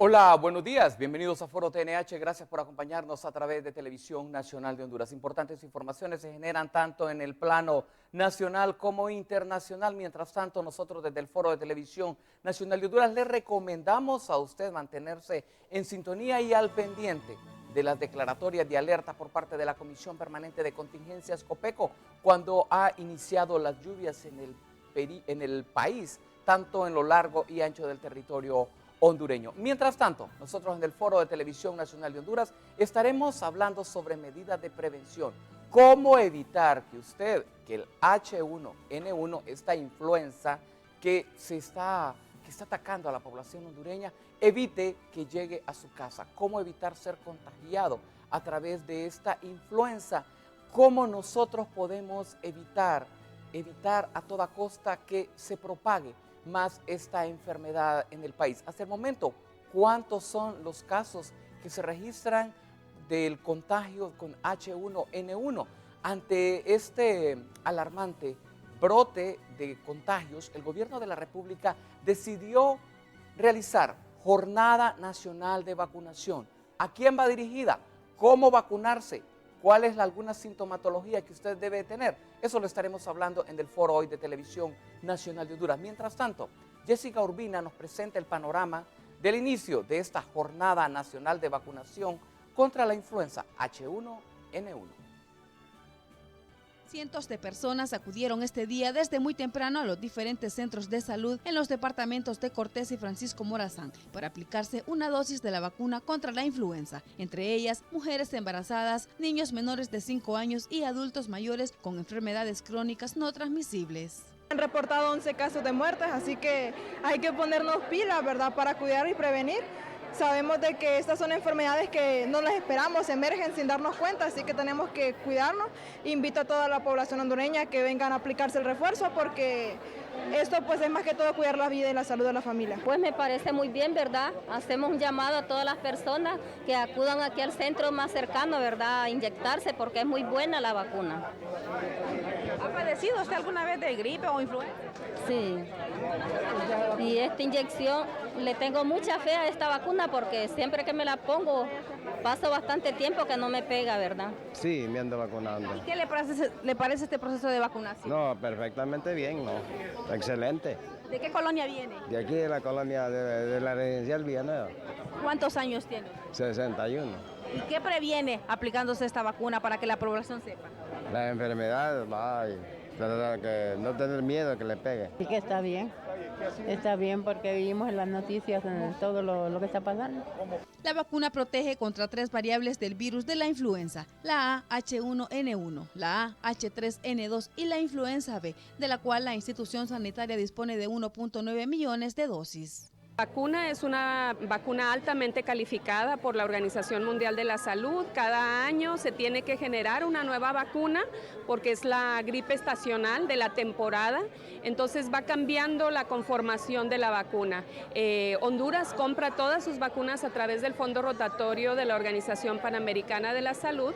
Hola, buenos días. Bienvenidos a Foro TNH. Gracias por acompañarnos a través de Televisión Nacional de Honduras. Importantes informaciones se generan tanto en el plano nacional como internacional. Mientras tanto, nosotros desde el Foro de Televisión Nacional de Honduras le recomendamos a usted mantenerse en sintonía y al pendiente de las declaratorias de alerta por parte de la Comisión Permanente de Contingencias COPECO cuando ha iniciado las lluvias en el país, tanto en lo largo y ancho del territorio hondureño. Mientras tanto, nosotros en el Foro de Televisión Nacional de Honduras estaremos hablando sobre medidas de prevención. Cómo evitar que el H1N1, esta influenza que está atacando a la población hondureña, evite que llegue a su casa. Cómo evitar ser contagiado a través de esta influenza. Cómo nosotros podemos evitar a toda costa que se propague más esta enfermedad en el país. Hasta el momento, ¿cuántos son los casos que se registran del contagio con H1N1? Ante este alarmante brote de contagios, el gobierno de la República decidió realizar Jornada Nacional de Vacunación. ¿A quién va dirigida? ¿Cómo vacunarse? ¿Cuál es alguna sintomatología que usted debe tener? Eso lo estaremos hablando en el foro hoy de Televisión Nacional de Honduras. Mientras tanto, Jessica Urbina nos presenta el panorama del inicio de esta Jornada Nacional de Vacunación contra la influenza H1N1. Cientos de personas acudieron este día desde muy temprano a los diferentes centros de salud en los departamentos de Cortés y Francisco Morazán para aplicarse una dosis de la vacuna contra la influenza, entre ellas mujeres embarazadas, niños menores de 5 años y adultos mayores con enfermedades crónicas no transmisibles. Han reportado 11 casos de muertes, así que hay que ponernos pilas, ¿verdad?, para cuidar y prevenir. Sabemos de que estas son enfermedades que no las esperamos, emergen sin darnos cuenta, así que tenemos que cuidarnos. Invito a toda la población hondureña que vengan a aplicarse el refuerzo porque esto pues es más que todo cuidar la vida y la salud de la familia. Pues me parece muy bien, ¿verdad? Hacemos un llamado a todas las personas que acudan aquí al centro más cercano, ¿verdad?, a inyectarse porque es muy buena la vacuna. ¿Ha padecido usted alguna vez de gripe o influenza? Sí. Y esta inyección, le tengo mucha fe a esta vacuna porque siempre que me la pongo, paso bastante tiempo que no me pega, ¿verdad? Sí, me ando vacunando. ¿Y qué le parece este proceso de vacunación? No, perfectamente bien, no. Excelente. ¿De qué colonia viene? De aquí de la colonia de la residencial Villanueva. ¿Cuántos años tiene? 61. ¿Y qué previene aplicándose esta vacuna para que la población sepa? La enfermedad, que no tener miedo que le pegue. Sí que está bien porque vimos en las noticias en todo lo que está pasando. La vacuna protege contra 3 variables del virus de la influenza, la A H1N1, la A H3N2 y la influenza B, de la cual la institución sanitaria dispone de 1.9 millones de dosis. La vacuna es una vacuna altamente calificada por la Organización Mundial de la Salud. Cada año se tiene que generar una nueva vacuna porque es la gripe estacional de la temporada, entonces va cambiando la conformación de la vacuna. Honduras compra todas sus vacunas a través del fondo rotatorio de la Organización Panamericana de la Salud,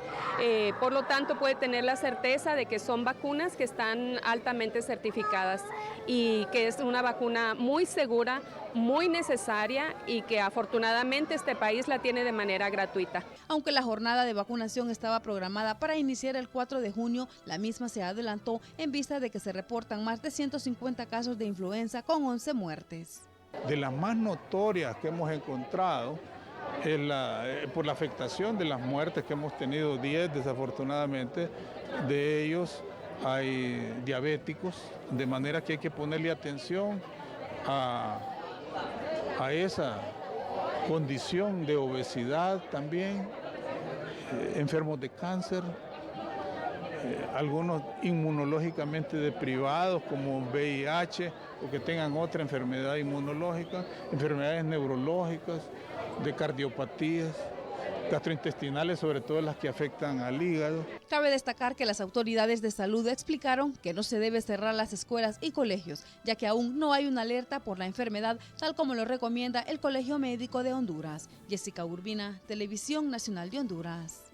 por lo tanto puede tener la certeza de que son vacunas que están altamente certificadas y que es una vacuna muy segura, muy necesaria y que afortunadamente este país la tiene de manera gratuita. Aunque la jornada de vacunación estaba programada para iniciar el 4 de junio, la misma se adelantó en vista de que se reportan más de 150 casos de influenza con 11 muertes. De las más notorias que hemos encontrado por la afectación de las muertes que hemos tenido, 10 desafortunadamente, de ellos hay diabéticos, de manera que hay que ponerle atención a esa condición de obesidad también, enfermos de cáncer, algunos inmunológicamente deprivados como VIH o que tengan otra enfermedad inmunológica, enfermedades neurológicas, de cardiopatías, gastrointestinales, sobre todo las que afectan al hígado. Cabe destacar que las autoridades de salud explicaron que no se debe cerrar las escuelas y colegios, ya que aún no hay una alerta por la enfermedad, tal como lo recomienda el Colegio Médico de Honduras. Jessica Urbina, Televisión Nacional de Honduras.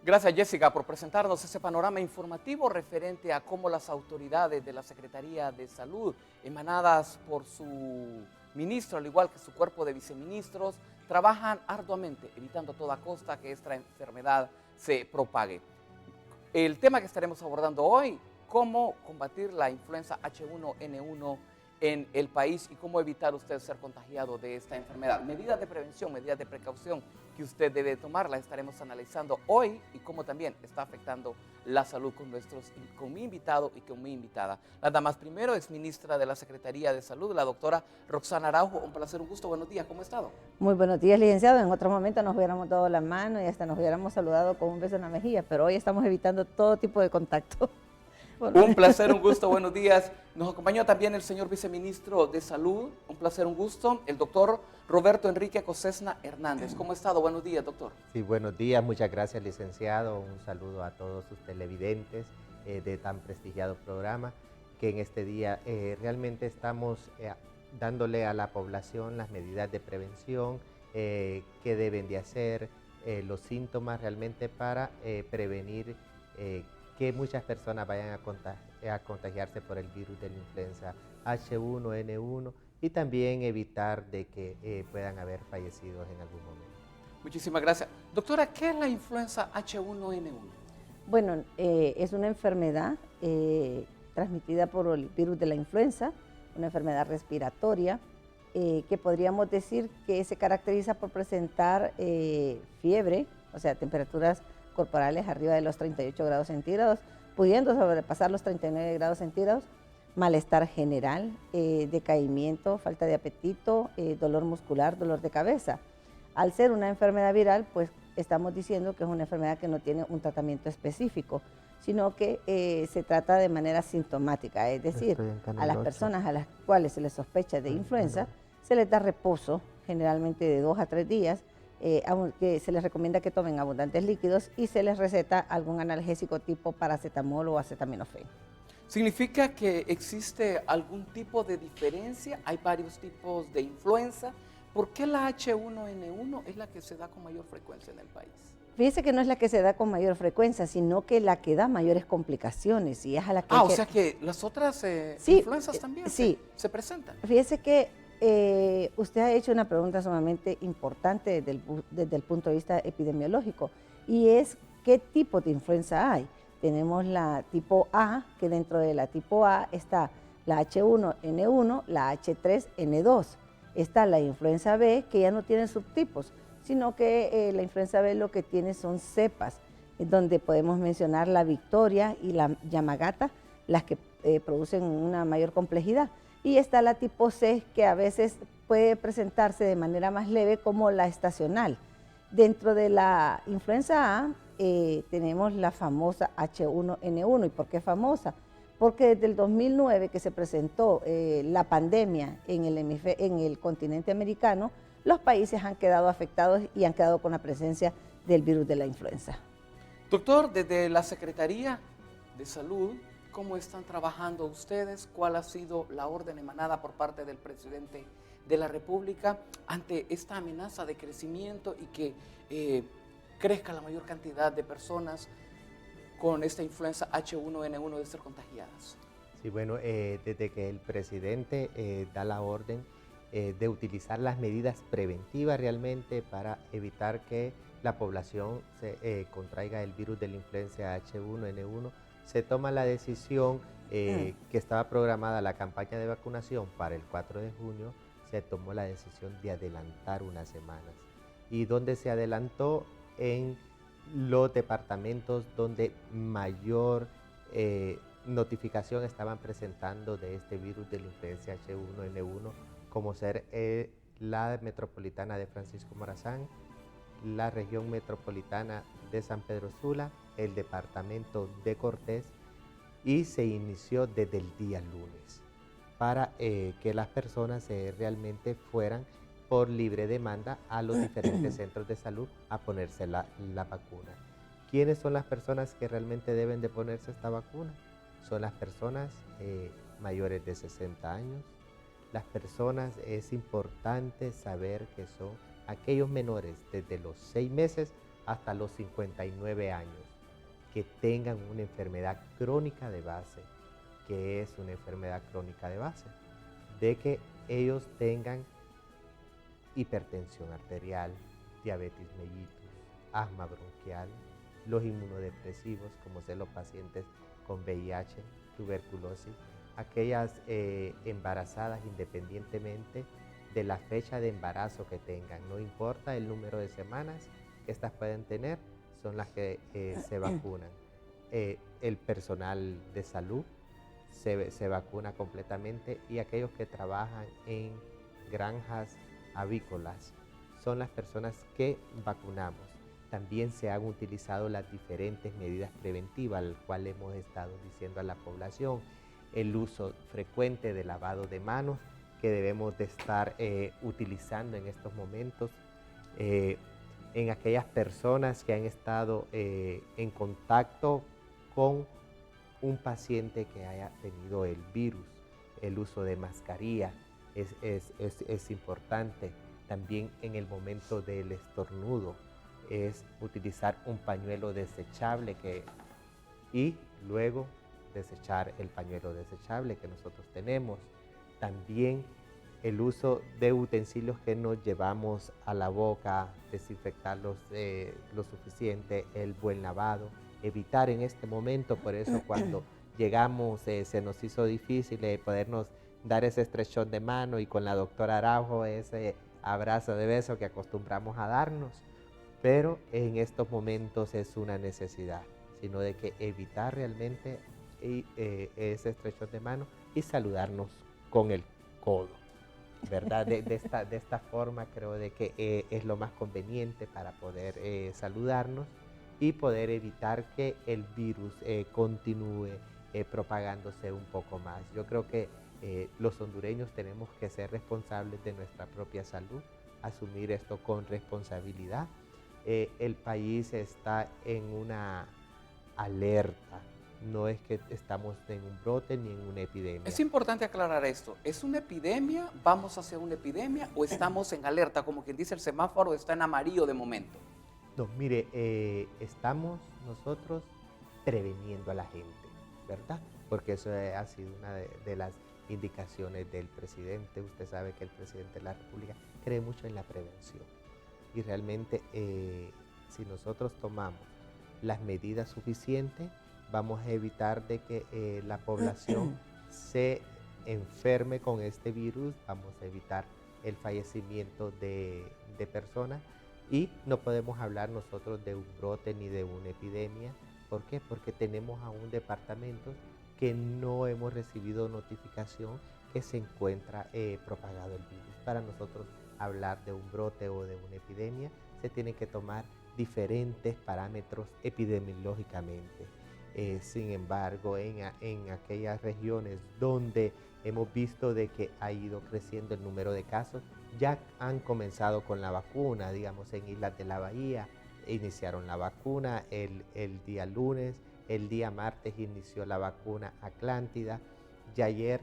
Gracias, Jessica, por presentarnos ese panorama informativo referente a cómo las autoridades de la Secretaría de Salud, emanadas por su ministro, al igual que su cuerpo de viceministros, trabajan arduamente, evitando a toda costa que esta enfermedad se propague. El tema que estaremos abordando hoy, cómo combatir la influenza H1N1 en el país y cómo evitar usted ser contagiado de esta enfermedad. Medidas de prevención, medidas de precaución que usted debe tomar, las estaremos analizando hoy y cómo también está afectando la salud con mi invitado y con mi invitada. La damas primero, ex ministra de la Secretaría de Salud, la doctora Roxana Araujo. Un placer, un gusto, buenos días, ¿cómo ha estado? Muy buenos días, licenciado. En otro momento nos hubiéramos dado la mano y hasta nos hubiéramos saludado con un beso en la mejilla, pero hoy estamos evitando todo tipo de contacto. Bueno. Un placer, un gusto, buenos días. Nos acompañó también el señor viceministro de Salud, un placer, un gusto, el doctor Roberto Enrique Cosesna Hernández. ¿Cómo ha estado? Buenos días, doctor. Sí, buenos días, muchas gracias, licenciado. Un saludo a todos sus televidentes de tan prestigiado programa, que en este día realmente estamos dándole a la población las medidas de prevención que deben de hacer, los síntomas realmente para prevenir que muchas personas vayan a contagiarse por el virus de la influenza H1N1 y también evitar de que puedan haber fallecidos en algún momento. Muchísimas gracias. Doctora, ¿qué es la influenza H1N1? Bueno, es una enfermedad transmitida por el virus de la influenza, una enfermedad respiratoria que podríamos decir que se caracteriza por presentar fiebre, o sea, temperaturas corporales arriba de los 38 grados centígrados, pudiendo sobrepasar los 39 grados centígrados, malestar general, decaimiento, falta de apetito, dolor muscular, dolor de cabeza. Al ser una enfermedad viral, pues estamos diciendo que es una enfermedad que no tiene un tratamiento específico, sino que se trata de manera sintomática, es decir, a las personas a las cuales se les sospecha de influenza, se les da reposo, generalmente de 2 a 3 días, aunque se les recomienda que tomen abundantes líquidos y se les receta algún analgésico tipo paracetamol o acetaminofén. ¿Significa que existe algún tipo de diferencia? ¿Hay varios tipos de influenza? ¿Por qué la H1N1 es la que se da con mayor frecuencia en el país? Fíjese que no es la que se da con mayor frecuencia, sino que la que da mayores complicaciones y es a la que... o sea que las otras influencias también se presentan. Fíjese que usted ha hecho una pregunta sumamente importante desde el punto de vista epidemiológico y es ¿qué tipo de influenza hay? Tenemos la tipo A, que dentro de la tipo A está la H1N1, la H3N2. Está la influenza B, que ya no tiene subtipos, sino que la influenza B lo que tiene son cepas, donde podemos mencionar la Victoria y la Yamagata, las que producen una mayor complejidad. Y está la tipo C, que a veces puede presentarse de manera más leve como la estacional. Dentro de la influenza A tenemos la famosa H1N1. ¿Y por qué famosa? Porque desde el 2009 que se presentó la pandemia en el continente americano, los países han quedado afectados y han quedado con la presencia del virus de la influenza. Doctor, desde la Secretaría de Salud, ¿cómo están trabajando ustedes? ¿Cuál ha sido la orden emanada por parte del presidente de la República ante esta amenaza de crecimiento y que crezca la mayor cantidad de personas con esta influenza H1N1 de ser contagiadas? Sí, bueno, desde que el presidente da la orden de utilizar las medidas preventivas realmente para evitar que la población se contraiga el virus de la influenza H1N1, se toma la decisión que estaba programada la campaña de vacunación para el 4 de junio, se tomó la decisión de adelantar unas semanas. ¿Y dónde se adelantó? En los departamentos donde mayor notificación estaban presentando de este virus de la influenza H1N1, como ser la metropolitana de Francisco Morazán, la región metropolitana de San Pedro Sula, el departamento de Cortés, y se inició desde el día lunes para que las personas realmente fueran por libre demanda a los diferentes centros de salud a ponerse la vacuna. ¿Quiénes son las personas que realmente deben de ponerse esta vacuna? Son las personas mayores de 60 años. Las personas, es importante saber que son aquellos menores desde los 6 meses hasta los 59 años que tengan una enfermedad crónica de base. ¿Qué es una enfermedad crónica de base? De que ellos tengan hipertensión arterial, diabetes mellitus, asma bronquial, los inmunodepresivos, como son los pacientes con VIH, tuberculosis, aquellas embarazadas independientemente de la fecha de embarazo que tengan, no importa el número de semanas que estas pueden tener, son las que se vacunan. El personal de salud se vacuna completamente y aquellos que trabajan en granjas avícolas son las personas que vacunamos. También se han utilizado las diferentes medidas preventivas, al cual hemos estado diciendo a la población, el uso frecuente de lavado de manos que debemos de estar utilizando en estos momentos en aquellas personas que han estado en contacto con un paciente que haya tenido el virus. El uso de mascarilla es importante. También en el momento del estornudo es utilizar un pañuelo desechable y luego desechar el pañuelo desechable que nosotros tenemos. También el uso de utensilios que nos llevamos a la boca, desinfectarlos lo suficiente, el buen lavado, evitar en este momento, por eso cuando llegamos se nos hizo difícil podernos dar ese estrechón de mano y con la doctora Araujo ese abrazo de beso que acostumbramos a darnos, pero en estos momentos es una necesidad, sino de que evitar realmente ese estrechón de mano y saludarnos con el codo, ¿verdad? De esta forma creo de que es lo más conveniente para poder saludarnos y poder evitar que el virus continúe propagándose un poco más. Yo creo que los hondureños tenemos que ser responsables de nuestra propia salud, asumir esto con responsabilidad. El país está en una alerta, no es que estamos en un brote ni en una epidemia. Es importante aclarar esto, ¿es una epidemia? ¿Vamos hacia una epidemia o estamos en alerta? Como quien dice, el semáforo está en amarillo de momento. No, mire, estamos nosotros preveniendo a la gente, ¿verdad? Porque eso ha sido una de las indicaciones del presidente. Usted sabe que el presidente de la República cree mucho en la prevención. Y realmente, si nosotros tomamos las medidas suficientes, vamos a evitar de que la población se enferme con este virus, vamos a evitar el fallecimiento de personas y no podemos hablar nosotros de un brote ni de una epidemia. ¿Por qué? Porque tenemos aún departamentos que no hemos recibido notificación que se encuentra propagado el virus. Para nosotros hablar de un brote o de una epidemia, se tienen que tomar diferentes parámetros epidemiológicamente. Sin embargo, en aquellas regiones donde hemos visto de que ha ido creciendo el número de casos, ya han comenzado con la vacuna, digamos en Islas de la Bahía, iniciaron la vacuna el día lunes, el día martes inició la vacuna Atlántida, y ayer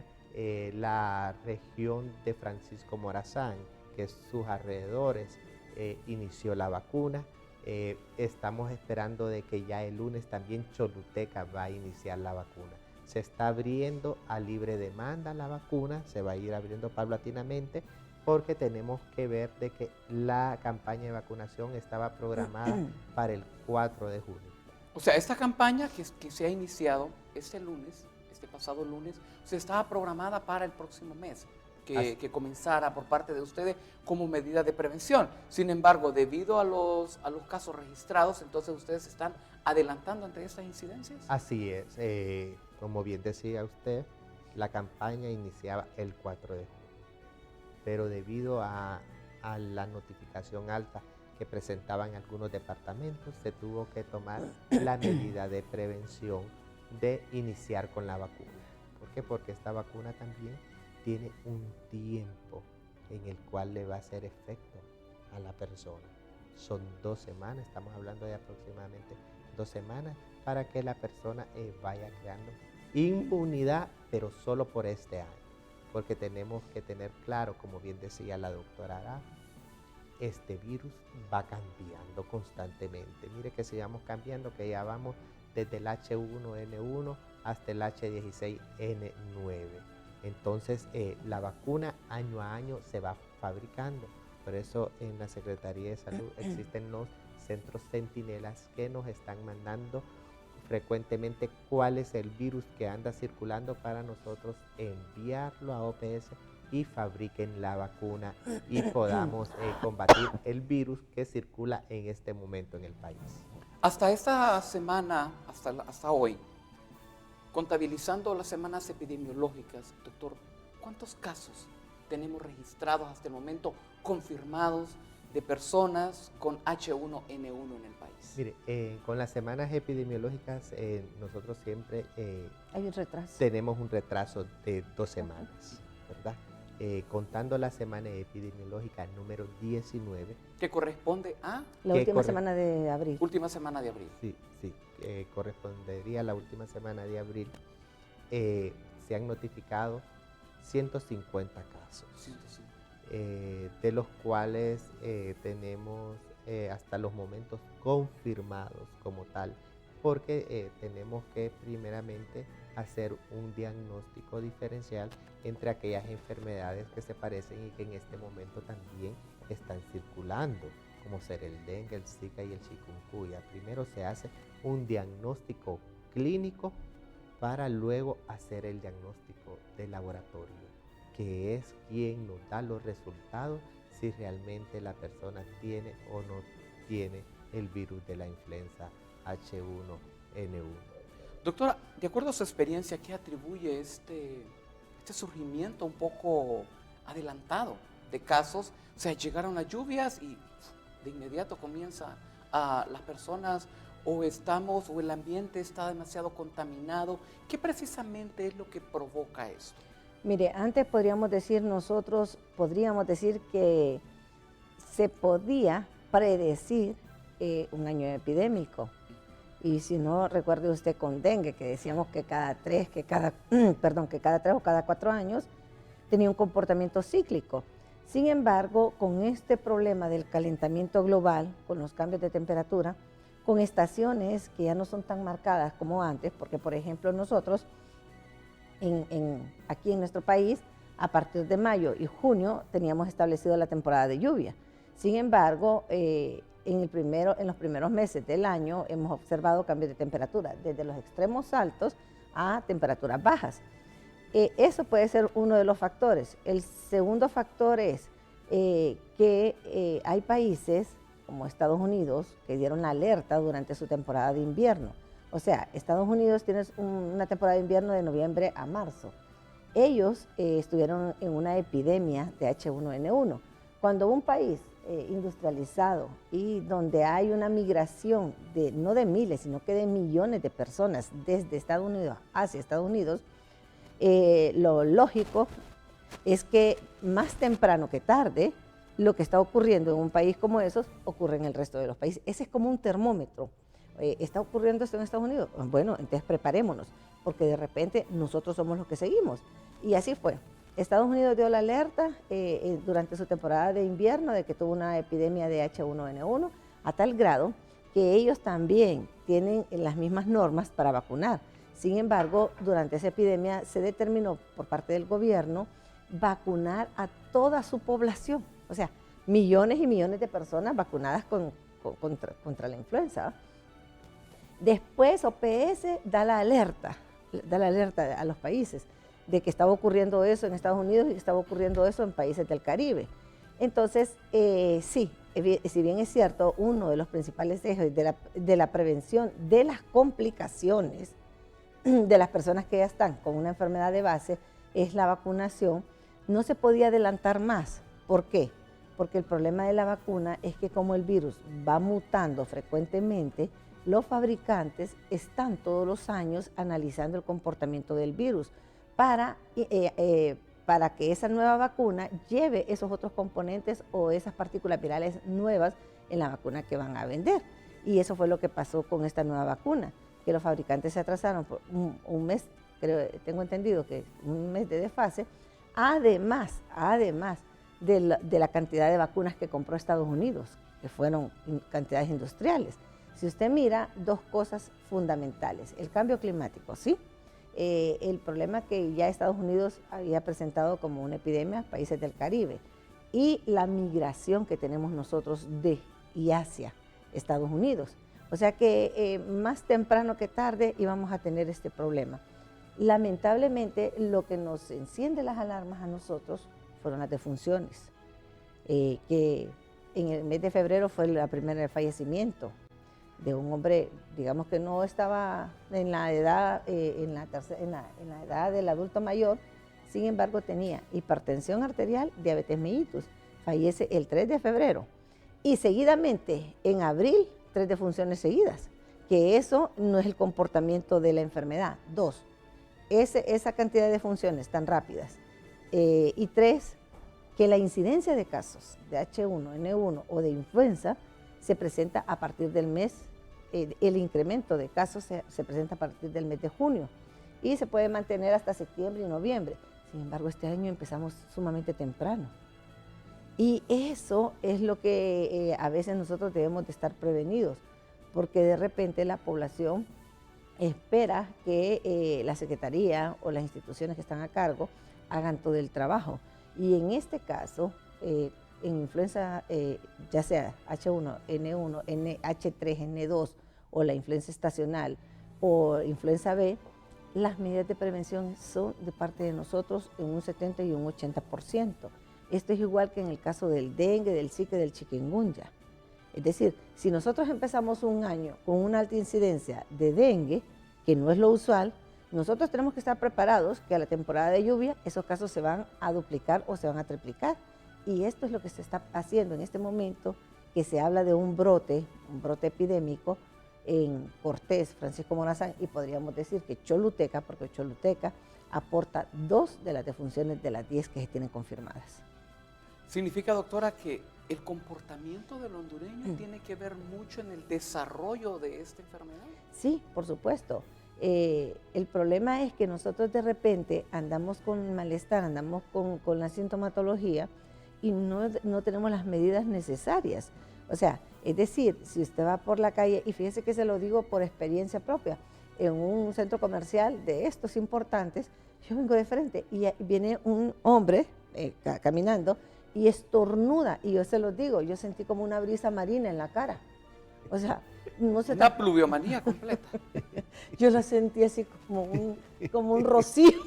la región de Francisco Morazán, que es sus alrededores, inició la vacuna. Estamos esperando de que ya el lunes también Choluteca va a iniciar la vacuna. Se está abriendo a libre demanda la vacuna, se va a ir abriendo paulatinamente porque tenemos que ver de que la campaña de vacunación estaba programada para el 4 de junio. O sea, esta campaña que se ha iniciado este pasado lunes, se estaba programada para el próximo mes. Que comenzara por parte de ustedes como medida de prevención. Sin embargo, debido a los casos registrados, entonces ustedes están adelantando ante estas incidencias. Así es. Como bien decía usted, la campaña iniciaba el 4 de junio. Pero debido a la notificación alta que presentaban algunos departamentos, se tuvo que tomar la medida de prevención de iniciar con la vacuna. ¿Por qué? Porque esta vacuna también tiene un tiempo en el cual le va a hacer efecto a la persona. Son 2 semanas, estamos hablando de aproximadamente 2 semanas para que la persona vaya creando inmunidad, pero solo por este año. Porque tenemos que tener claro, como bien decía la doctora Araujo, este virus va cambiando constantemente. Mire que sigamos cambiando, que ya vamos desde el H1N1 hasta el H16N9. Entonces, la vacuna año a año se va fabricando. Por eso en la Secretaría de Salud existen los centros centinelas que nos están mandando frecuentemente cuál es el virus que anda circulando para nosotros enviarlo a OPS y fabriquen la vacuna y podamos combatir el virus que circula en este momento en el país. Hasta esta semana, hasta hoy, contabilizando las semanas epidemiológicas, doctor, ¿cuántos casos tenemos registrados hasta el momento, confirmados, de personas con H1N1 en el país? Mire, con las semanas epidemiológicas nosotros siempre hay un retraso. Tenemos un retraso de 2 semanas, ¿verdad? Contando la semana epidemiológica número 19. ¿Que corresponde a? La última semana de abril. Última semana de abril. Sí, correspondería a la última semana de abril. Se han notificado 150 casos. 150. De los cuales tenemos hasta los momentos confirmados como tal, porque tenemos que primeramente hacer un diagnóstico diferencial entre aquellas enfermedades que se parecen y que en este momento también están circulando, como ser el dengue, el zika y el chikungunya. Primero se hace un diagnóstico clínico para luego hacer el diagnóstico de laboratorio, que es quien nos da los resultados si realmente la persona tiene o no tiene el virus de la influenza H1N1. Doctora, de acuerdo a su experiencia, ¿qué atribuye este surgimiento un poco adelantado de casos? O sea, llegaron las lluvias y de inmediato comienza a las personas o el ambiente está demasiado contaminado. ¿Qué precisamente es lo que provoca esto? Mire, antes podríamos decir que se podía predecir un año epidémico. Y si no, recuerde usted con dengue, que decíamos que cada 3 o cada 4 años tenía un comportamiento cíclico. Sin embargo, con este problema del calentamiento global, con los cambios de temperatura, con estaciones que ya no son tan marcadas como antes, porque por ejemplo nosotros aquí en nuestro país, a partir de mayo y junio teníamos establecido la temporada de lluvia. Sin embargo, en los primeros meses del año hemos observado cambios de temperatura, desde los extremos altos a temperaturas bajas. Eso puede ser uno de los factores. El segundo factor es que hay países como Estados Unidos que dieron la alerta durante su temporada de invierno. O sea, Estados Unidos tiene una temporada de invierno de noviembre a marzo. Ellos estuvieron en una epidemia de H1N1. Cuando un país industrializado y donde hay una migración no de miles, sino que de millones de personas desde Estados Unidos hacia Estados Unidos, lo lógico es que más temprano que tarde, lo que está ocurriendo en un país como esos ocurre en el resto de los países. Ese es como un termómetro. ¿Está ocurriendo esto en Estados Unidos? Bueno, entonces preparémonos, porque de repente nosotros somos los que seguimos. Y así fue. Estados Unidos dio la alerta durante su temporada de invierno de que tuvo una epidemia de H1N1 a tal grado que ellos también tienen las mismas normas para vacunar. Sin embargo, durante esa epidemia se determinó por parte del gobierno vacunar a toda su población. O sea, millones y millones de personas vacunadas contra la influenza. Después OPS da la alerta a los países de que estaba ocurriendo eso en Estados Unidos y que estaba ocurriendo eso en países del Caribe. Entonces, sí, si bien es cierto, uno de los principales ejes de la prevención de las complicaciones de las personas que ya están con una enfermedad de base es la vacunación, no se podía adelantar más. ¿Por qué? Porque el problema de la vacuna es que como el virus va mutando frecuentemente, los fabricantes están todos los años analizando el comportamiento del virus para que esa nueva vacuna lleve esos otros componentes o esas partículas virales nuevas en la vacuna que van a vender. Y eso fue lo que pasó con esta nueva vacuna, que los fabricantes se atrasaron por un mes, tengo entendido que un mes de desfase, además de la cantidad de vacunas que compró Estados Unidos, que fueron cantidades industriales. Si usted mira, dos cosas fundamentales. El cambio climático, ¿sí? el problema que ya Estados Unidos había presentado como una epidemia a países del Caribe y la migración que tenemos nosotros de y hacia Estados Unidos. O sea que más temprano que tarde íbamos a tener este problema. Lamentablemente, lo que nos enciende las alarmas a nosotros fueron las defunciones, que en el mes de febrero fue el primer fallecimiento de un hombre, digamos que no estaba en la edad, en la edad del adulto mayor, sin embargo tenía hipertensión arterial, diabetes mellitus, fallece el 3 de febrero y seguidamente en abril 3 defunciones seguidas, que eso no es el comportamiento de la enfermedad. 2, esa cantidad de defunciones tan rápidas y 3, que la incidencia de casos de H1N1 o de influenza se presenta a partir del mes, el incremento de casos se presenta a partir del mes de junio y se puede mantener hasta septiembre y noviembre. Sin embargo, este año empezamos sumamente temprano. Y eso es lo que a veces nosotros debemos de estar prevenidos, porque de repente la población espera que la Secretaría o las instituciones que están a cargo hagan todo el trabajo. Y en este caso, en influenza, ya sea H1N1, H3, N2 o la influenza estacional o influenza B, las medidas de prevención son de parte de nosotros en un 70 y un 80%. Esto es igual que en el caso del dengue, del zika y del chikungunya. Es decir, si nosotros empezamos un año con una alta incidencia de dengue, que no es lo usual, nosotros tenemos que estar preparados que a la temporada de lluvia esos casos se van a duplicar o se van a triplicar. Y esto es lo que se está haciendo en este momento, que se habla de un brote epidémico en Cortés, Francisco Morazán, y podríamos decir que Choluteca, porque Choluteca aporta 2 de las defunciones de las 10 que se tienen confirmadas. ¿Significa, doctora, que el comportamiento del hondureño tiene que ver mucho en el desarrollo de esta enfermedad? Sí, por supuesto. El problema es que nosotros de repente andamos con malestar, andamos con la sintomatología y no tenemos las medidas necesarias. O sea, es decir, si usted va por la calle, y fíjese que se lo digo por experiencia propia, en un centro comercial de estos importantes, yo vengo de frente y viene un hombre caminando y estornuda, y yo se lo digo, yo sentí como una brisa marina en la cara. O sea, no se una pluviomanía completa. Yo la sentí así como un rocío.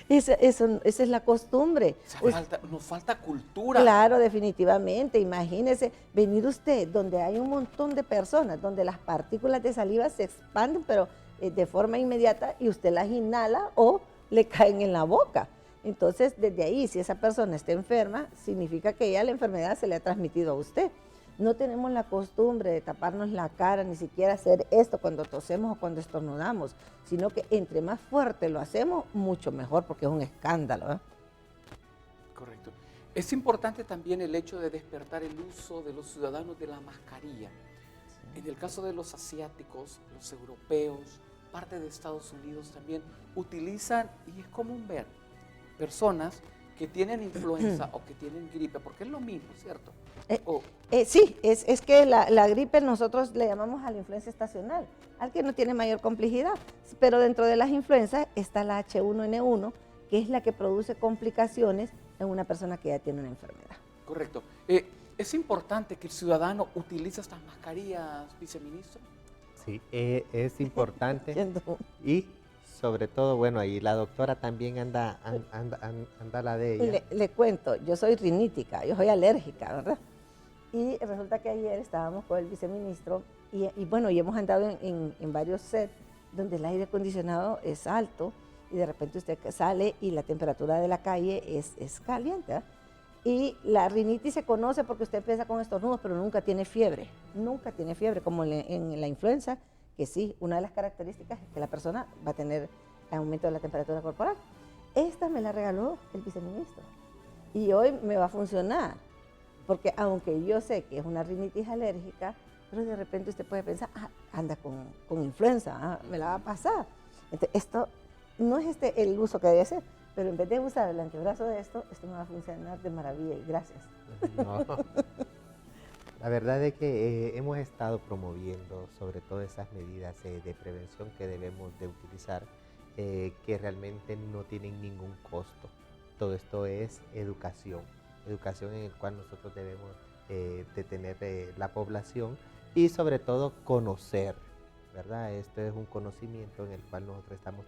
Esa es la costumbre. O sea, nos falta cultura. Claro, definitivamente. Imagínese venir usted donde hay un montón de personas, donde las partículas de saliva se expanden, pero de forma inmediata, y usted las inhala o le caen en la boca. Entonces, desde ahí, si esa persona está enferma, significa que ya la enfermedad se le ha transmitido a usted. No tenemos la costumbre de taparnos la cara, ni siquiera hacer esto cuando tosemos o cuando estornudamos, sino que entre más fuerte lo hacemos, mucho mejor, porque es un escándalo, ¿eh? Correcto. Es importante también el hecho de despertar el uso de los ciudadanos de la mascarilla. Sí. En el caso de los asiáticos, los europeos, parte de Estados Unidos también, utilizan, y es común ver, personas que tienen influenza o que tienen gripe, porque es lo mismo, ¿cierto? Sí, es que la gripe nosotros le llamamos a la influenza estacional, al que no tiene mayor complejidad, pero dentro de las influencias está la H1N1, que es la que produce complicaciones en una persona que ya tiene una enfermedad. Correcto. ¿Es importante que el ciudadano utilice estas mascarillas, viceministro? Sí, es importante y sobre todo, bueno, ahí la doctora también anda la de ella. Le cuento, yo soy rinítica, yo soy alérgica, ¿verdad? Y resulta que ayer estábamos con el viceministro y bueno, y hemos andado en varios sets donde el aire acondicionado es alto y de repente usted sale y la temperatura de la calle es caliente, ¿eh? Y la rinitis se conoce porque usted empieza con estornudos, pero nunca tiene fiebre, como en la influenza, que sí, una de las características es que la persona va a tener aumento de la temperatura corporal. Esta me la regaló el viceministro y hoy me va a funcionar, porque aunque yo sé que es una rinitis alérgica, pero de repente usted puede pensar, anda con influenza, me la va a pasar. Entonces, esto no es el uso que debe ser, pero en vez de usar el antebrazo de esto me va a funcionar de maravilla y gracias. No. La verdad es que hemos estado promoviendo sobre todo esas medidas de prevención que debemos de utilizar, que realmente no tienen ningún costo. Todo esto es educación en el cual nosotros debemos de tener la población y sobre todo conocer, ¿verdad? Esto es un conocimiento en el cual nosotros estamos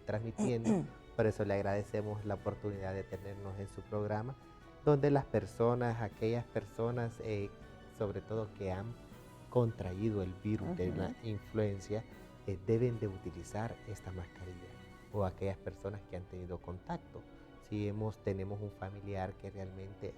transmitiendo, por eso le agradecemos la oportunidad de tenernos en su programa, donde las personas, aquellas personas, sobre todo que han contraído el virus de la influencia, deben de utilizar esta mascarilla, o aquellas personas que han tenido contacto. Si tenemos un familiar que realmente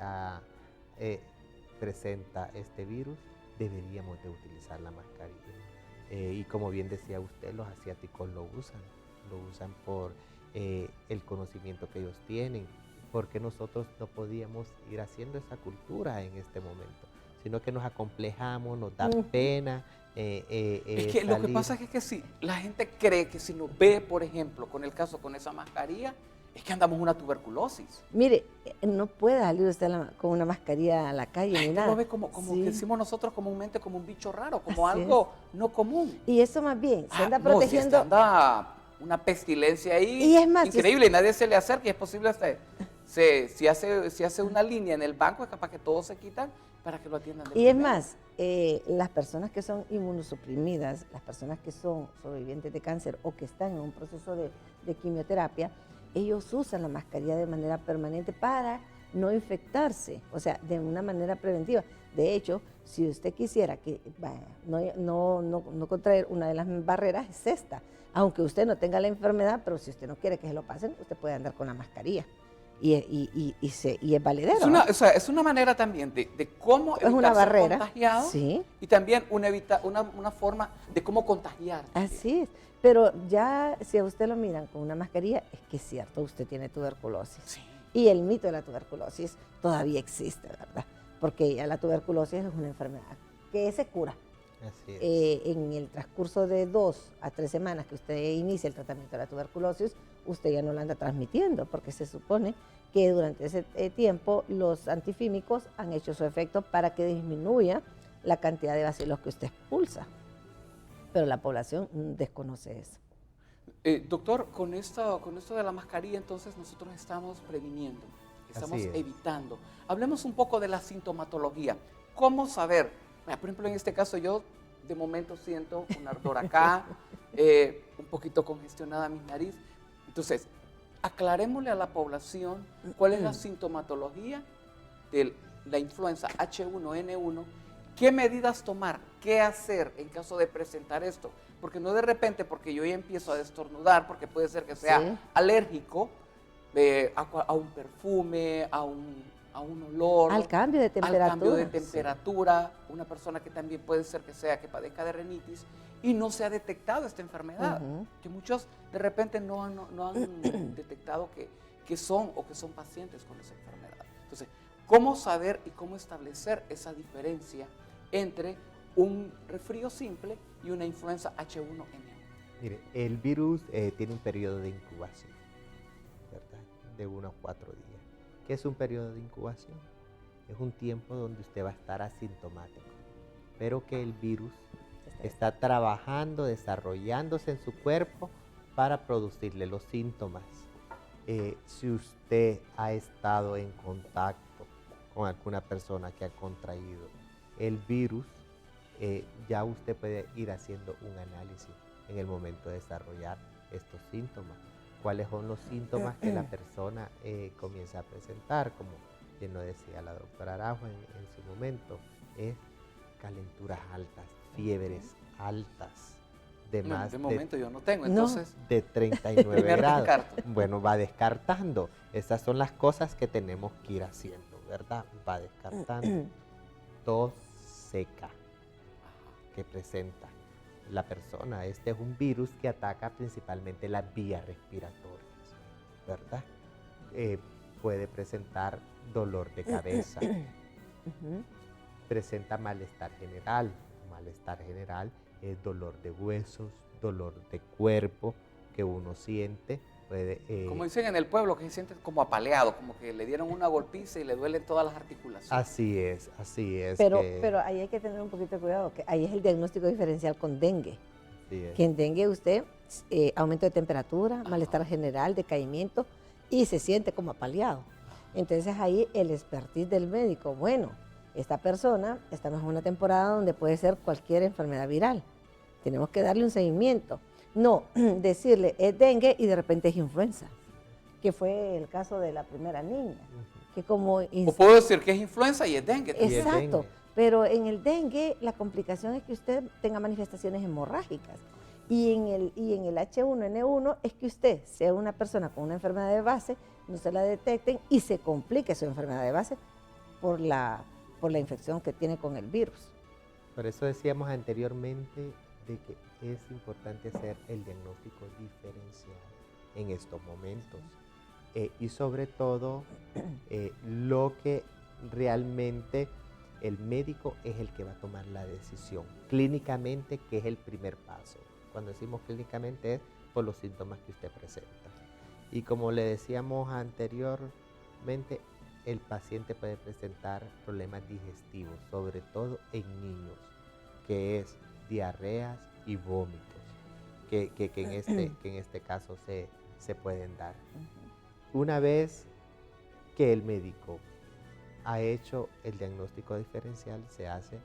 presenta este virus, deberíamos de utilizar la mascarilla. Y como bien decía usted, los asiáticos lo usan por el conocimiento que ellos tienen, porque nosotros no podíamos ir haciendo esa cultura en este momento, sino que nos acomplejamos, nos da pena. Es que lo que pasa es que si la gente cree que si nos ve, por ejemplo, con esa mascarilla, es que andamos una tuberculosis. Mire, no puede salir usted con una mascarilla a la calle ni nada. Lo ve como que decimos nosotros comúnmente, como un bicho raro, como algo no común. Y eso más bien, se anda protegiendo. No, si anda una pestilencia ahí y es más, increíble y nadie se le acerca y es posible si hace una línea en el banco, es capaz que todos se quitan para que lo atiendan. Y es más, las personas que son inmunosuprimidas, las personas que son sobrevivientes de cáncer o que están en un proceso de quimioterapia, ellos usan la mascarilla de manera permanente para no infectarse, o sea, de una manera preventiva. De hecho, si usted quisiera no contraer una de las barreras, es esta. Aunque usted no tenga la enfermedad, pero si usted no quiere que se lo pasen, usted puede andar con la mascarilla. Y es valedero. Es una manera también de cómo evitar una barrera, ser contagiado, sí. Y también una forma de cómo contagiar. Así es. Pero ya si a usted lo miran con una mascarilla, es que es cierto, usted tiene tuberculosis. Sí. Y el mito de la tuberculosis todavía existe, ¿verdad? Porque ya la tuberculosis es una enfermedad que se cura. Así es. En el transcurso de 2 a 3 semanas que usted inicia el tratamiento de la tuberculosis, usted ya no la anda transmitiendo, porque se supone que durante ese tiempo los antifímicos han hecho su efecto para que disminuya la cantidad de bacilos que usted expulsa. Pero la población desconoce eso. Doctor, con esto de la mascarilla, entonces nosotros estamos previniendo, estamos evitando. Hablemos un poco de la sintomatología. ¿Cómo saber? Por ejemplo, en este caso yo de momento siento un ardor acá, un poquito congestionada mi nariz. Entonces, aclarémosle a la población cuál es la sintomatología de la influenza H1N1, qué medidas tomar, qué hacer en caso de presentar esto. Porque no de repente, porque yo ya empiezo a destornudar, porque puede ser que sea alérgico a un perfume, a un olor. Al cambio de temperatura. Al cambio de temperatura. Sí. Una persona que también puede ser que padezca de rinitis y no se ha detectado esta enfermedad. Que muchos de repente no han detectado que son pacientes con esa enfermedad. Entonces, ¿cómo saber y cómo establecer esa diferencia entre un resfrío simple y una influenza H1N1? Mire, el virus tiene un periodo de incubación, ¿verdad? De 1 a 4 días. ¿Qué es un periodo de incubación? Es un tiempo donde usted va a estar asintomático, pero que el virus está trabajando, desarrollándose en su cuerpo para producirle los síntomas. Si usted ha estado en contacto con alguna persona que ha contraído el virus, ya usted puede ir haciendo un análisis en el momento de desarrollar estos síntomas. ¿Cuáles son los síntomas que la persona comienza a presentar? Como bien lo decía la doctora Araujo en su momento, es calenturas altas, fiebres altas, de más de momento yo no tengo, entonces de 39 grados. Bueno, va descartando. Esas son las cosas que tenemos que ir haciendo, ¿verdad? Va descartando. Tos seca que presenta la persona. Este es un virus que ataca principalmente las vías respiratorias, ¿verdad? Puede presentar dolor de cabeza, presenta malestar general. Malestar general es dolor de huesos, dolor de cuerpo que uno siente puede... como dicen en el pueblo, que se siente como apaleado, como que le dieron una golpiza y le duelen todas las articulaciones. Así es, así es. Pero ahí hay que tener un poquito de cuidado, que ahí es el diagnóstico diferencial con dengue. Que en dengue usted, aumento de temperatura, malestar general, decaimiento, y se siente como apaleado. Entonces ahí el expertise del médico, bueno, esta persona, estamos en una temporada donde puede ser cualquier enfermedad viral. Tenemos que darle un seguimiento. No decirle es dengue y de repente es influenza, que fue el caso de la primera niña. Que como o puedo decir que es influenza y es dengue. Exacto, pero en el dengue la complicación es que usted tenga manifestaciones hemorrágicas. Y en el H1N1 es que usted sea una persona con una enfermedad de base, no se la detecten y se complique su enfermedad de base por la infección que tiene con el virus. Por eso decíamos anteriormente de que es importante hacer el diagnóstico diferencial en estos momentos. Y sobre todo, lo que realmente el médico es el que va a tomar la decisión. Clínicamente, que es el primer paso. Cuando decimos clínicamente es por los síntomas que usted presenta. Y como le decíamos anteriormente, el paciente puede presentar problemas digestivos, sobre todo en niños, que es diarreas y vómitos, que en este caso se pueden dar. Una vez que el médico ha hecho el diagnóstico diferencial, se hace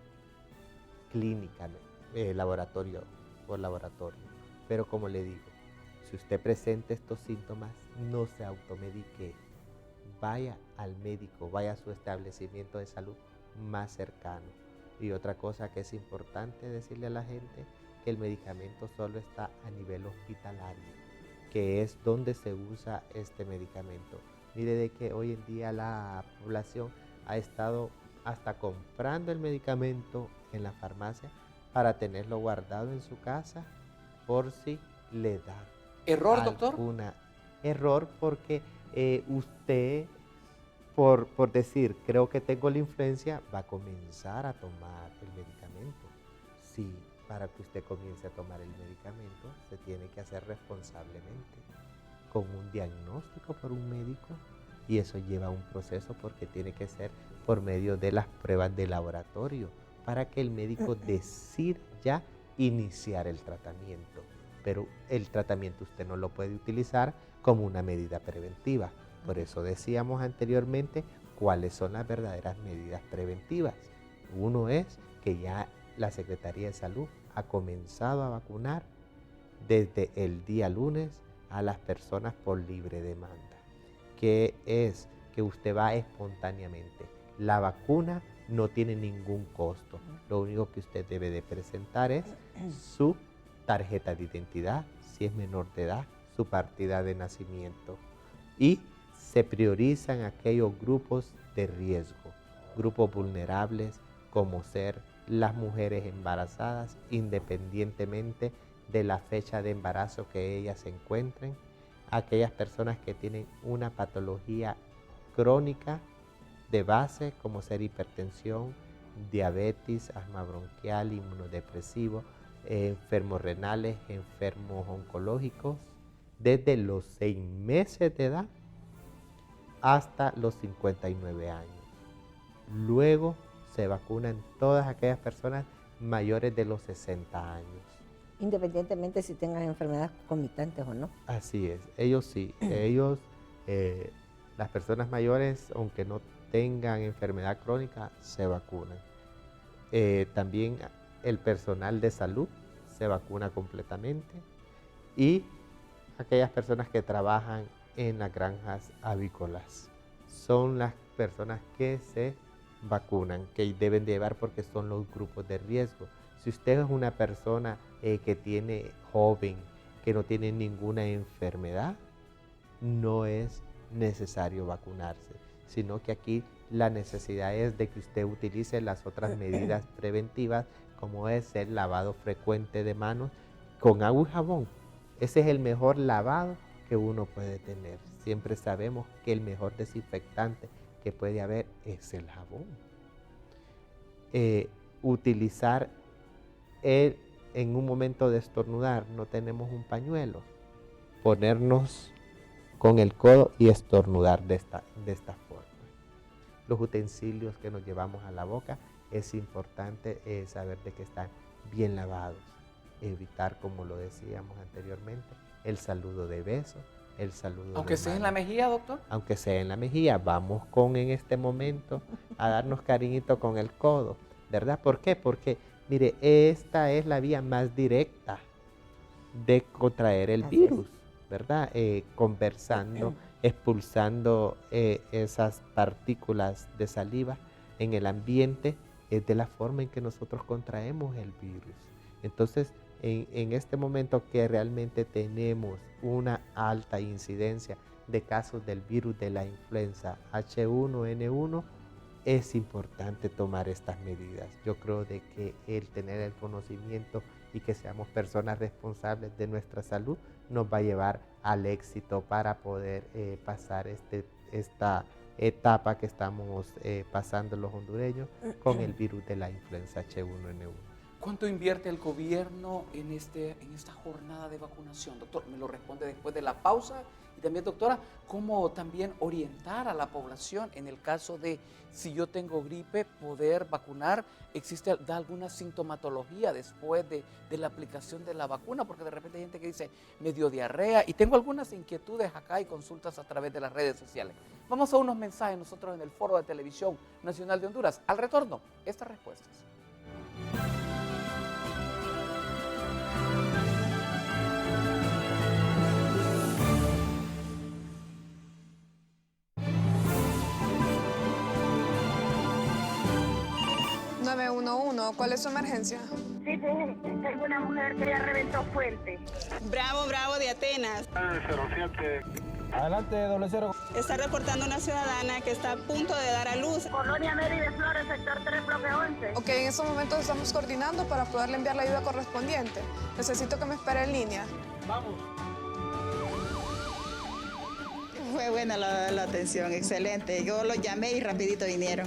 clínicamente, laboratorio por laboratorio. Pero como le digo, si usted presenta estos síntomas, no se automedique. Vaya al médico, vaya a su establecimiento de salud más cercano. Y otra cosa que es importante decirle a la gente, que el medicamento solo está a nivel hospitalario, que es donde se usa este medicamento. Mire de que hoy en día la población ha estado hasta comprando el medicamento en la farmacia para tenerlo guardado en su casa por si le da. ¿Error, doctor? Error porque usted, por decir, creo que tengo la influencia, va a comenzar a tomar el medicamento. Sí, para que usted comience a tomar el medicamento, se tiene que hacer responsablemente, con un diagnóstico por un médico, y eso lleva un proceso porque tiene que ser por medio de las pruebas de laboratorio, para que el médico decida ya iniciar el tratamiento. Pero el tratamiento usted no lo puede utilizar como una medida preventiva. Por eso decíamos anteriormente cuáles son las verdaderas medidas preventivas. Uno es que ya la Secretaría de Salud ha comenzado a vacunar desde el día lunes a las personas por libre demanda, que es que usted va espontáneamente. La vacuna no tiene ningún costo. Lo único que usted debe de presentar es su tarjeta de identidad, si es menor de edad, su partida de nacimiento. Y se priorizan aquellos grupos de riesgo, grupos vulnerables como ser las mujeres embarazadas, independientemente de la fecha de embarazo que ellas se encuentren, aquellas personas que tienen una patología crónica de base como ser hipertensión, diabetes, asma bronquial, inmunodepresivo, enfermos renales, enfermos oncológicos, desde los 6 meses de edad hasta los 59 años. Luego se vacunan todas aquellas personas mayores de los 60 años. Independientemente si tengan enfermedades concomitantes o no. Así es, ellos sí, ellos, las personas mayores, aunque no tengan enfermedad crónica, se vacunan. También el personal de salud se vacuna completamente, y aquellas personas que trabajan en las granjas avícolas son las personas que se vacunan, que deben de llevar porque son los grupos de riesgo. Si usted es una persona que tiene joven, que no tiene ninguna enfermedad, no es necesario vacunarse, sino que aquí la necesidad es de que usted utilice las otras medidas preventivas, como es el lavado frecuente de manos con agua y jabón. Ese es el mejor lavado que uno puede tener. Siempre sabemos que el mejor desinfectante que puede haber es el jabón. Utilizar en un momento de estornudar, no tenemos un pañuelo, ponernos con el codo y estornudar de esta forma. Los utensilios que nos llevamos a la boca es importante saber de que están bien lavados. Evitar, como lo decíamos anteriormente, el saludo de beso, el saludo aunque sea en la mejilla, doctor. Aunque sea en la mejilla, vamos en este momento a darnos cariñito con el codo, ¿verdad? ¿Por qué? Porque, mire, esta es la vía más directa de contraer el virus, ¿verdad? Conversando, expulsando esas partículas de saliva en el ambiente, es de la forma en que nosotros contraemos el virus. Entonces, en este momento que realmente tenemos una alta incidencia de casos del virus de la influenza H1N1, es importante tomar estas medidas. Yo creo de que el tener el conocimiento y que seamos personas responsables de nuestra salud nos va a llevar al éxito para poder pasar esta etapa que estamos pasando los hondureños con el virus de la influenza H1N1. ¿Cuánto invierte el gobierno en esta jornada de vacunación? Doctor, me lo responde después de la pausa. Y también, doctora, ¿cómo también orientar a la población en el caso de, si yo tengo gripe, poder vacunar? ¿Da alguna sintomatología después de la aplicación de la vacuna? Porque de repente hay gente que dice, me dio diarrea. Y tengo algunas inquietudes acá y consultas a través de las redes sociales. Vamos a unos mensajes nosotros en el Foro de Televisión Nacional de Honduras. Al retorno, estas respuestas. ¿Cuál es su emergencia? Sí, tengo una mujer que ya reventó fuente. Bravo de Atenas. 07. Adelante, 00. Está reportando una ciudadana que está a punto de dar a luz. Colonia Mary de Flores, sector 3, bloque 11. Ok, en estos momentos estamos coordinando para poderle enviar la ayuda correspondiente. Necesito que me espere en línea. Vamos. Fue buena la atención, excelente. Yo los llamé y rapidito vinieron.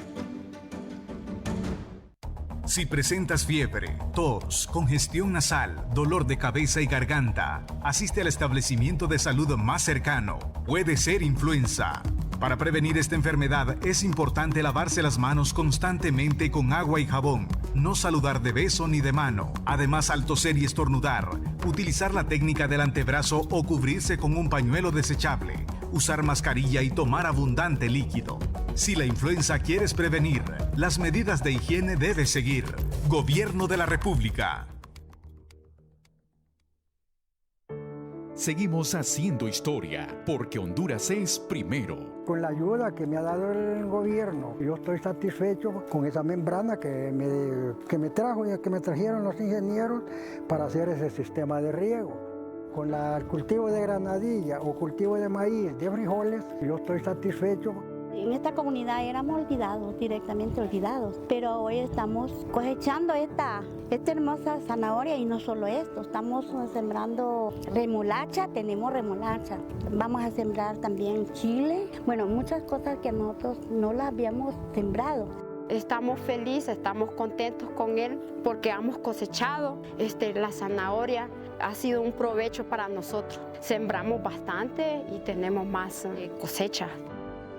Si presentas fiebre, tos, congestión nasal, dolor de cabeza y garganta, asiste al establecimiento de salud más cercano. Puede ser influenza. Para prevenir esta enfermedad es importante lavarse las manos constantemente con agua y jabón, no saludar de beso ni de mano. Además, al toser y estornudar, utilizar la técnica del antebrazo o cubrirse con un pañuelo desechable, usar mascarilla y tomar abundante líquido. Si la influenza quieres prevenir, las medidas de higiene debes seguir. Gobierno de la República. Seguimos haciendo historia, porque Honduras es primero. Con la ayuda que me ha dado el gobierno, yo estoy satisfecho con esa membrana que me trajeron los ingenieros para hacer ese sistema de riego. Con el cultivo de granadilla o cultivo de maíz, de frijoles, yo estoy satisfecho. En esta comunidad éramos olvidados, directamente olvidados, pero hoy estamos cosechando esta hermosa zanahoria y no solo esto, estamos sembrando remolacha, tenemos remolacha, vamos a sembrar también chile, bueno, muchas cosas que nosotros no las habíamos sembrado. Estamos felices, estamos contentos con él porque hemos cosechado la zanahoria. Ha sido un provecho para nosotros. Sembramos bastante y tenemos más cosecha.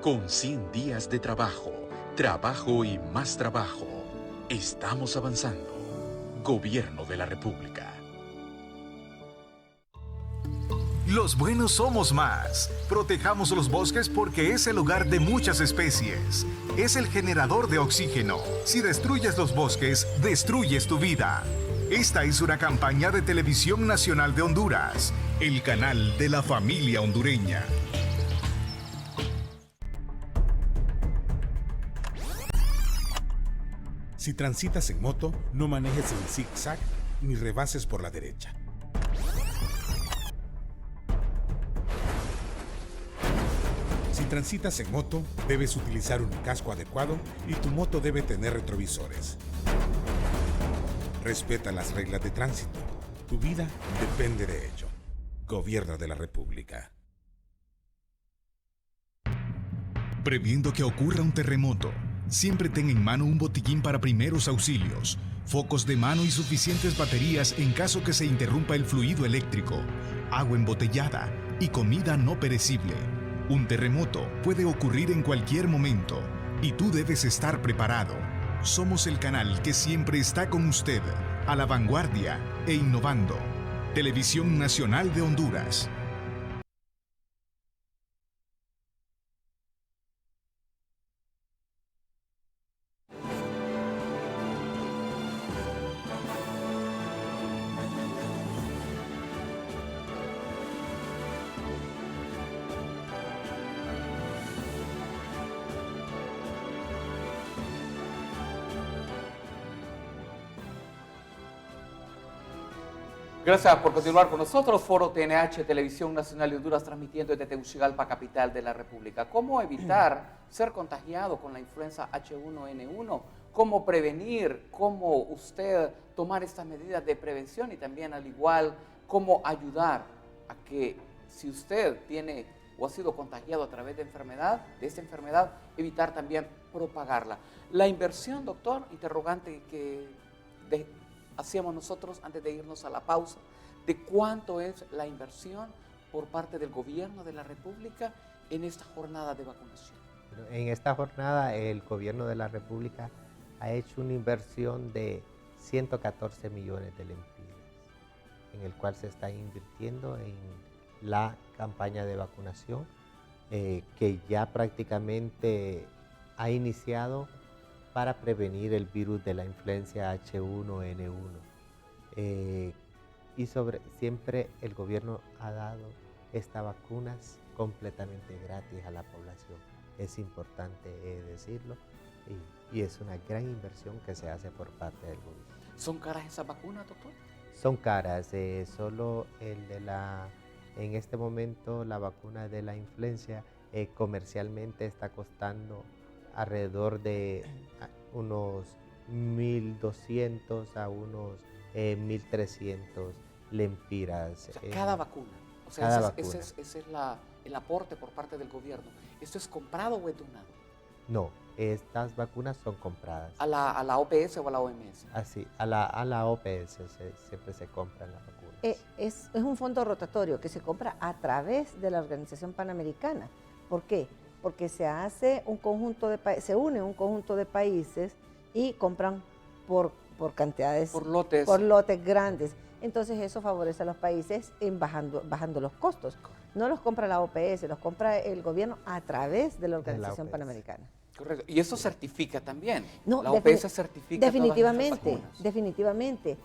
Con 100 días de trabajo, trabajo y más trabajo, estamos avanzando. Gobierno de la República. Los buenos somos más. Protejamos los bosques porque es el hogar de muchas especies. Es el generador de oxígeno. Si destruyes los bosques, destruyes tu vida. Esta es una campaña de Televisión Nacional de Honduras, el canal de la familia hondureña. Si transitas en moto, no manejes en zigzag ni rebases por la derecha. Si transitas en moto, debes utilizar un casco adecuado y tu moto debe tener retrovisores. Respeta las reglas de tránsito. Tu vida depende de ello. Gobierno de la República. Previendo que ocurra un terremoto, siempre ten en mano un botiquín para primeros auxilios, focos de mano y suficientes baterías en caso que se interrumpa el fluido eléctrico, agua embotellada, y comida no perecible. Un terremoto puede ocurrir en cualquier momento y tú debes estar preparado. Somos el canal que siempre está con usted, a la vanguardia e innovando. Televisión Nacional de Honduras. Gracias por continuar con nosotros. Foro TNH, Televisión Nacional de Honduras, transmitiendo desde Tegucigalpa, capital de la República. ¿Cómo evitar ser contagiado con la influenza H1N1? ¿Cómo prevenir? ¿Cómo usted tomar estas medidas de prevención? Y también, al igual, cómo ayudar a que, si usted tiene o ha sido contagiado a través de esta enfermedad, evitar también propagarla. La inversión, doctor, interrogante que hacíamos nosotros antes de irnos a la pausa, de cuánto es la inversión por parte del gobierno de la República en esta jornada de vacunación. En esta jornada el gobierno de la República ha hecho una inversión de 114 millones de lempiras, en el cual se está invirtiendo en la campaña de vacunación que ya prácticamente ha iniciado para prevenir el virus de la influencia H1N1. Y siempre el gobierno ha dado estas vacunas completamente gratis a la población. Es importante decirlo y es una gran inversión que se hace por parte del gobierno. ¿Son caras esas vacunas, doctor? Son caras, solo en este momento la vacuna de la influencia comercialmente está costando alrededor de unos 1.200 a unos 1.300 lempiras. O sea, cada vacuna. O sea, ese es el aporte por parte del gobierno. ¿Esto es comprado o es donado? No, estas vacunas son compradas. ¿A la OPS o a la OMS? Así, a la OPS siempre se compran las vacunas. Es un fondo rotatorio que se compra a través de la Organización Panamericana. ¿Por qué? Porque se une un conjunto de países y compran por cantidades, por lotes grandes. Entonces eso favorece a los países en bajando los costos. No los compra la OPS, los compra el gobierno a través de la Organización Panamericana. Correcto. ¿Y eso certifica también? No, la OPS certifica definitivamente.